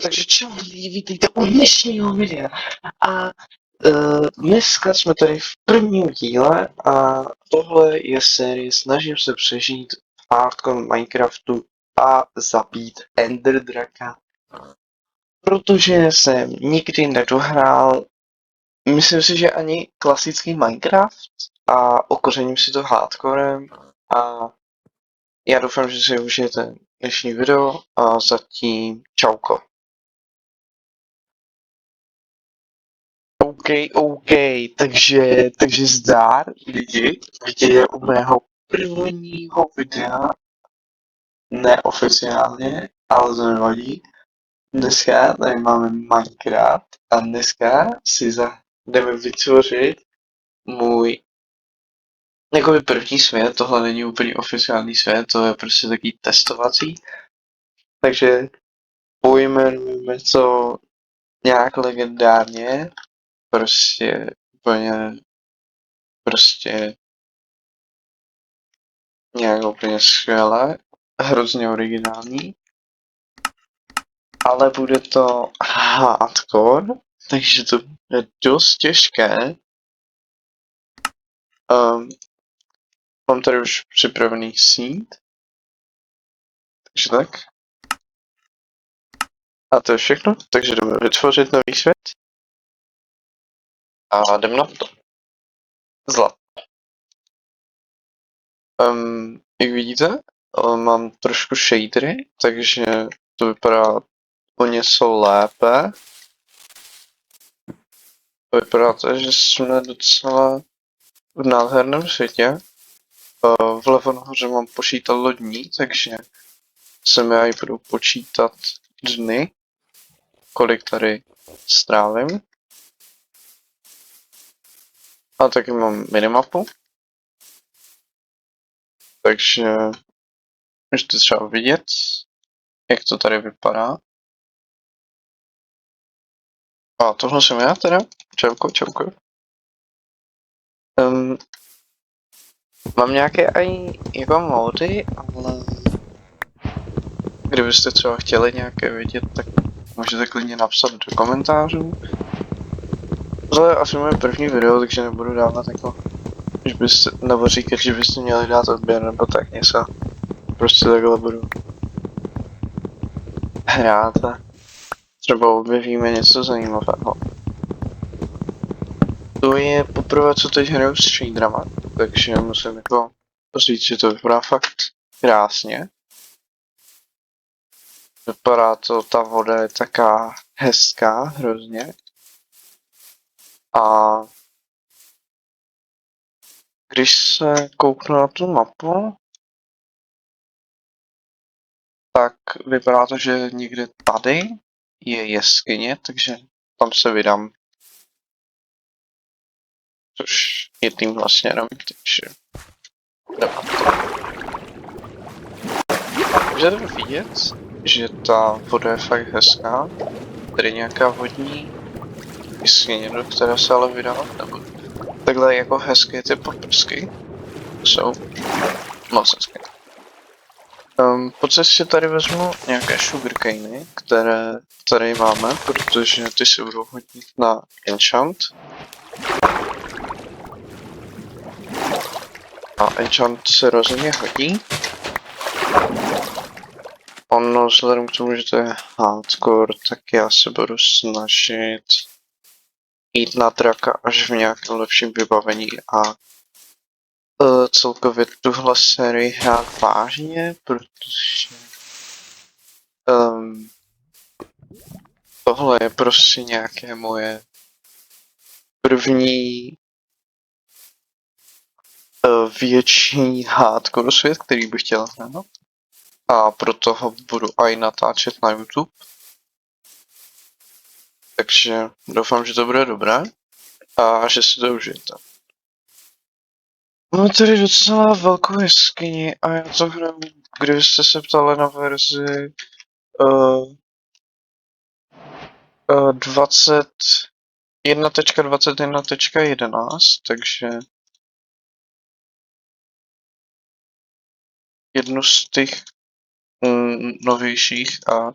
Takže čau lidi, vítejte u dnešního videa. A dneska jsme tady v prvním díle a tohle je série Snažím se přežít v hardcore Minecraftu a zabít Ender Draka. Protože jsem nikdy nedohrál, myslím si, že ani klasický Minecraft a okořením si to hardcorem a já doufám, že si užijete dnešní video a zatím čauko. OK, takže zdar lidi, je u mého prvního videa, neoficiálně, ale to nevadí. Dneska tady máme Minecraft a dneska si jdeme vytvořit můj jakoby první svět, tohle není úplně oficiální svět, to je prostě takový testovací, takže pojmenujeme to nějak legendárně, prostě úplně, prostě nějak úplně skvěle, hrozně originální, ale bude to hardcore, takže to bude dost těžké. Mám tady už připravený seed, takže tak. A to je všechno, takže jdeme vytvořit nový svět. A jdem na to. Zlat. Jak vidíte, mám trošku shadery, takže to vypadá o něco lépe. Vypadá to, že jsme docela v nádherném světě. Vlevo nahoře mám počítat lodní, takže se mi aj budu počítat dny, kolik tady strávím. A taky mám minimapu. Takže můžete třeba vidět, jak to tady vypadá. A tohle jsem já teda. Čauko. Mám nějaké aj jako módy, ale kdybyste třeba chtěli nějaké vidět, tak můžete klidně napsat do komentářů. Tohle je asi moje první video, takže nebudu dávat jako, že byste, nebo říkat, že byste měli dát odběr nebo tak něco. Prostě takhle budu hrát a třeba objevíme něco zajímavého. To je poprvé, co teď hraju s shaderama, takže musím jako říct, že to vypadá fakt krásně. Vypadá to, ta voda je taká hezká hrozně. A když se kouknu na tu mapu, tak vypadá to, že někde tady je jeskyně, takže tam se vydám. Což je tímhle směrem, takže jdeme na to. Můžete vidět, že ta voda je fakt hezká. Tady nějaká vodní jeskyně, do které se ale vydávat nebudu. Takhle jako hezké ty paprsky jsou moc hezké. Po cestě tady vezmu nějaké sugarcany, které tady máme, protože ty se budou hodit na enchant. A enchant se rozhodně hodí. Ono vzhledem k tomu, že to je hardcore, tak já se budu snažit jít na draka až v nějakém lepším vybavení a celkově tuhle sérii hrát vážně, protože tohle je prostě nějaké moje první větší hardcore svět, který bych chtěl hrát. A proto ho budu i natáčet na YouTube. Takže doufám, že to bude dobré a že si to užijete. Mám tady docela velkou jeskyni a já to hraju, kdybyste se ptali na verzi 21.21.11, takže jednu z těch novějších a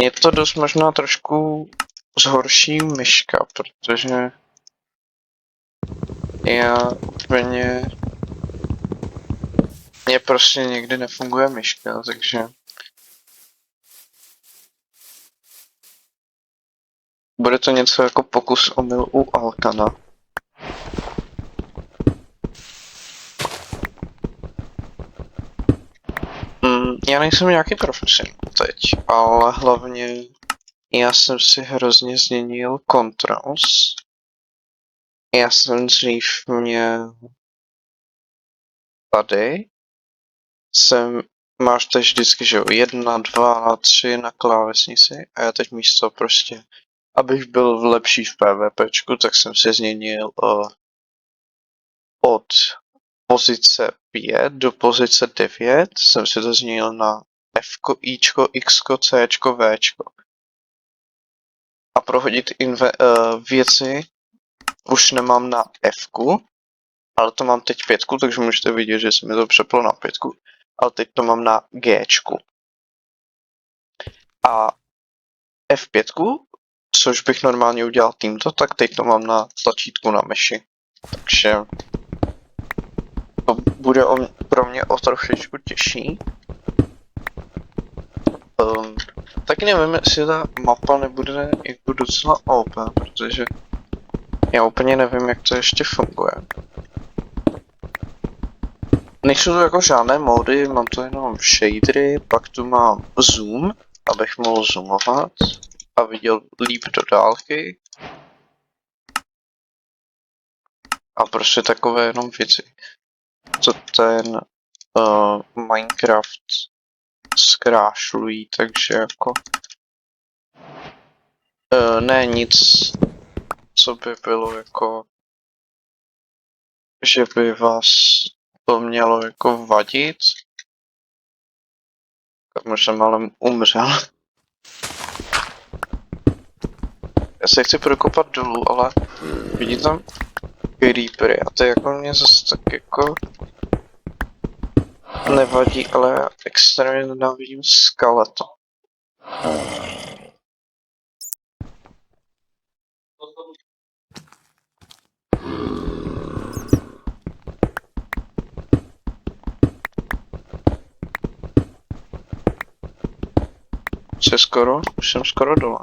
Je to dost možná trošku zhorší myška, protože já úplně mně prostě někdy nefunguje myška, takže bude to něco jako pokus omyl u Alkana. Já nejsem nějaký profesionál teď, ale hlavně já jsem si hrozně změnil controls. Já jsem dřív měl tady máš teď vždycky, že jo, 1, 2, 3 na klávesnici a já teď místo prostě, abych byl lepší v PvPčku, tak jsem si změnil od pozice 5 do pozice 9, jsem si to změnil na F, Ičko, Xko, Cčko, Včko. A prohodit věci už nemám na Fku, ale to mám teď 5, takže můžete vidět, že se mi to přeplo na 5, ale teď to mám na Gčku. A F5, což bych normálně udělal tímto, tak teď to mám na tlačítku na myši. Takže to bude pro mě o trošičku těžší. Taky nevím, jestli ta mapa nebude jako docela OP, protože já úplně nevím, jak to ještě funguje. Nejsou to jako žádné módy, mám to jenom shadery, pak tu mám zoom, abych mohl zoomovat a viděl líp do dálky. A prostě takové jenom věci, co ten Minecraft zkrášlují, takže jako ne nic, co by bylo jako, že by vás to mělo jako vadit. Možná málem umřel. Já se chci prokopat dolů, ale vidím tam creepery a to jako mě zase tak jako nevadí, ale já extrémně nenávidím skeleto. Už jsem skoro dole.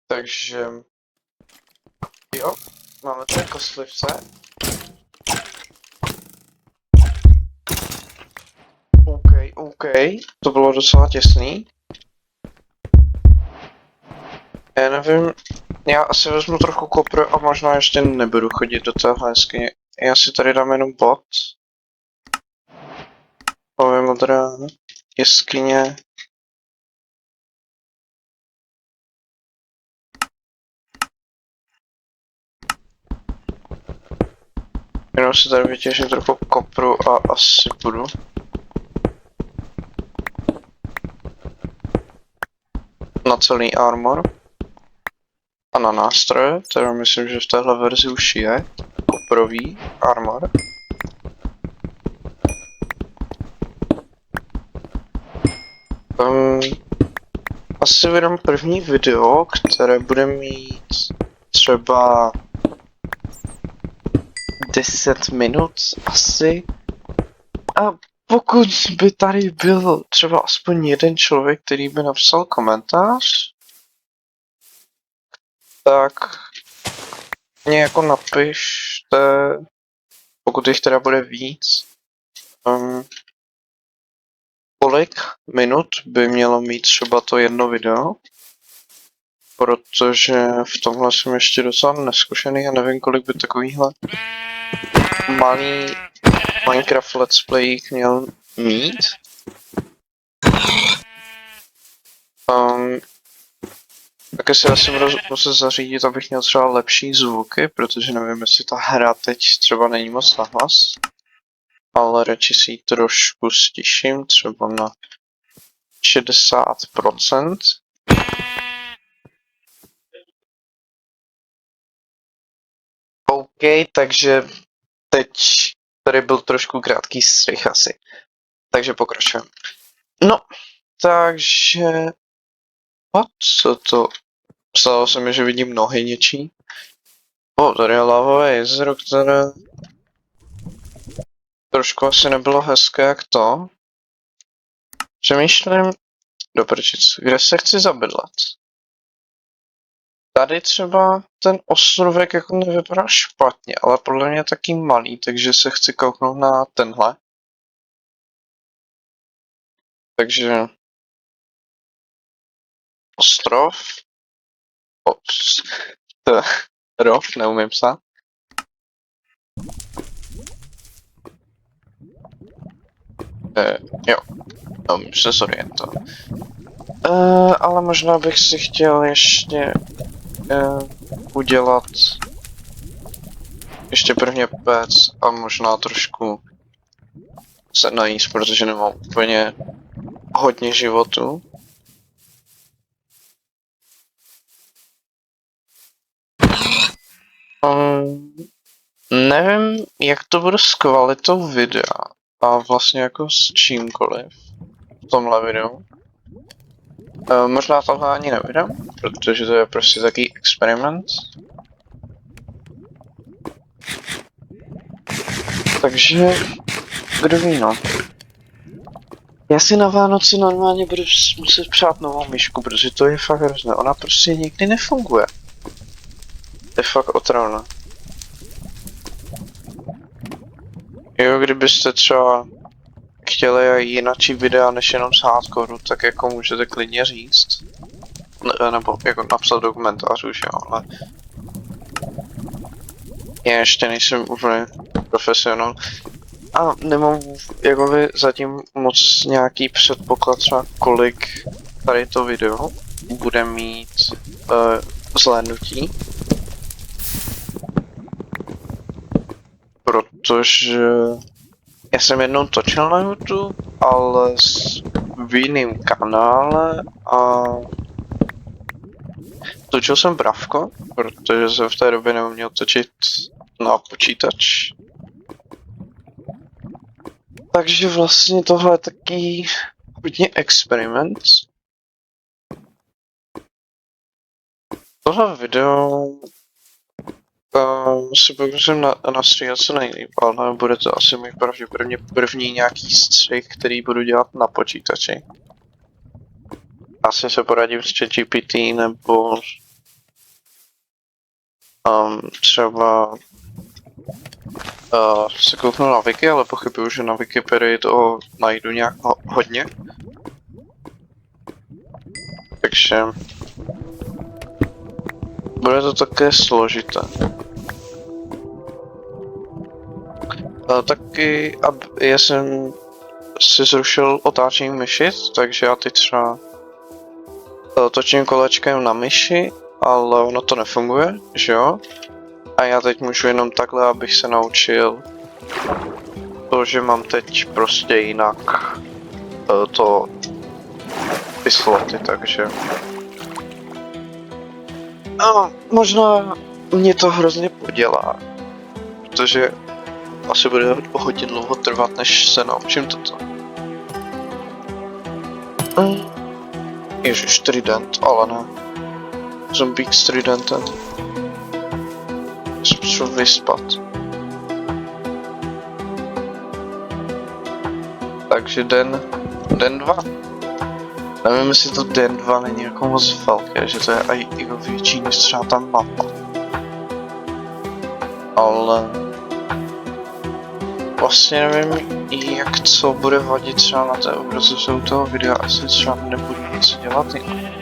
Takže jo, máme tady kostlivce. OK, to bylo docela těsný. Já nevím, já asi vezmu trochu kopru a možná ještě nebudu chodit do téhle jeskyně. Já si tady dám jenom bod. Ove modrá jeskyně. Jenom si tady vytěžím trochu kopru a asi budu. Na celý armor. A na nástroje, teda myslím, že v téhle verzi už je koprový armor. Asi vydám první video, které bude mít třeba 10 minut asi. A pokud by tady byl třeba aspoň jeden člověk, který by napsal komentář, tak mě jako napište, pokud jich teda bude víc, kolik minut by mělo mít třeba to jedno video, protože v tomhle jsem ještě docela neskušený a nevím, kolik by takovýhle malý Minecraft Let's Play měl mít. Také si asi budu muset zařídit, abych měl třeba lepší zvuky, protože nevím, jestli ta hra teď třeba není moc nahlas. Ale radši si ji trošku stiším, třeba na 60%. OK, takže teď tady byl trošku krátký střih asi. Takže pokračujeme. No, takže... Co to? Stalo se mi, že vidím nohy něčí. Tady je lavové jezero, které... Trošku asi nebylo hezké jak to. Přemýšlím... Do prčic, kde se chci zabydlet? Tady třeba ten ostrovek jako nevypadá špatně, ale podle mě je taky malý, takže se chci kouknout na tenhle. Takže... Ostrov. Rov, neumím psát. Jo, už se zorientovat. Ale možná bych si chtěl ještě udělat ještě prvně pec a možná trošku se najíst, protože nemám úplně hodně životu. Nevím, jak to bude s kvalitou videa a vlastně jako s čímkoliv v tomhle videu. Možná tohle ani nevydám, protože to je prostě takový experiment. Takže, kdo ví no. Já si na Vánoci normálně budu muset přát novou myšku, protože to je fakt hrozné, ona prostě nikdy nefunguje. To je fakt otravné. Jo, kdybyste třeba chtěli jinačí videa než jenom z hardcoreu, tak jako můžete klidně říct. Nebo jako napsat do komentářů, že jo, ale... Já ještě nejsem úplně profesionál. A nemám jako by zatím moc nějaký předpoklad třeba kolik tady to video bude mít zhlédnutí. Protože já jsem jednou točil na YouTube, ale v jiném kanále a točil jsem Bravko, protože jsem v té době neuměl točit na počítač. Takže vlastně tohle je taky hodně experiment. Tohle video si pokusím nastříhat co nejlíp, ale bude to asi můj pravděpodobně první nějaký střih, který budu dělat na počítači. Asi se poradím s ChatGPT nebo třeba se kouknu na Wiki, ale pochybuju, že na Wikipedii toho najdu nějak hodně. Takže bude to také složité. Taky já jsem si zrušil otáčení myši, takže já teď třeba točím kolečkem na myši, ale ono to nefunguje, že jo? A já teď můžu jenom takhle, abych se naučil to, že mám teď prostě jinak ty sloty, takže... možná mě to hrozně podělá, protože asi bude hodně dlouho trvat, než se naučím toto. Ježiš, trident, ale ne. Zombík s tridentem. Způsob vyspat. Takže den 2. Nevím, jestli to den 2 není jako moc velké, že to je i jako větší než třeba ta mapa. Ale... Vlastně nevím, jak co bude vadit třeba na té obrazovce u toho videa, asi třeba nebudu nic dělat jinak.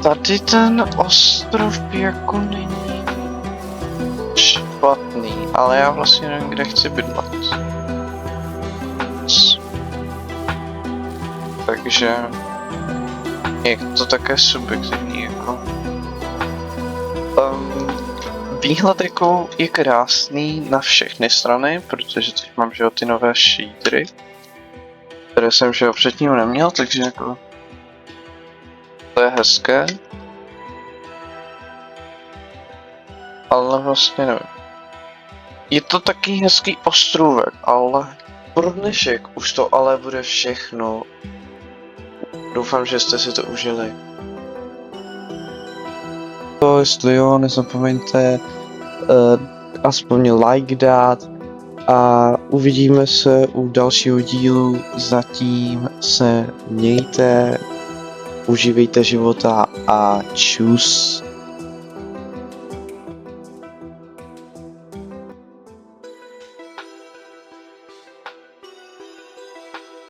Tady ten ostrov jako není špatný, ale já vlastně nevím, kde chci bydlet. Takže Je to také subjektivní, jako. Výhled jako je krásný na všechny strany, protože teď mám, že jo, ty nové shadery, které jsem, že jo, předtím neměl, takže jako to je hezké. Ale vlastně nevím. Je to taky hezký ostrůvek, ale pro dnešek už to ale bude všechno. Doufám, že jste si to užili. To jestli jo, nezapomeňte aspoň like dát a uvidíme se u dalšího dílu. Zatím se mějte, užívejte života a čus.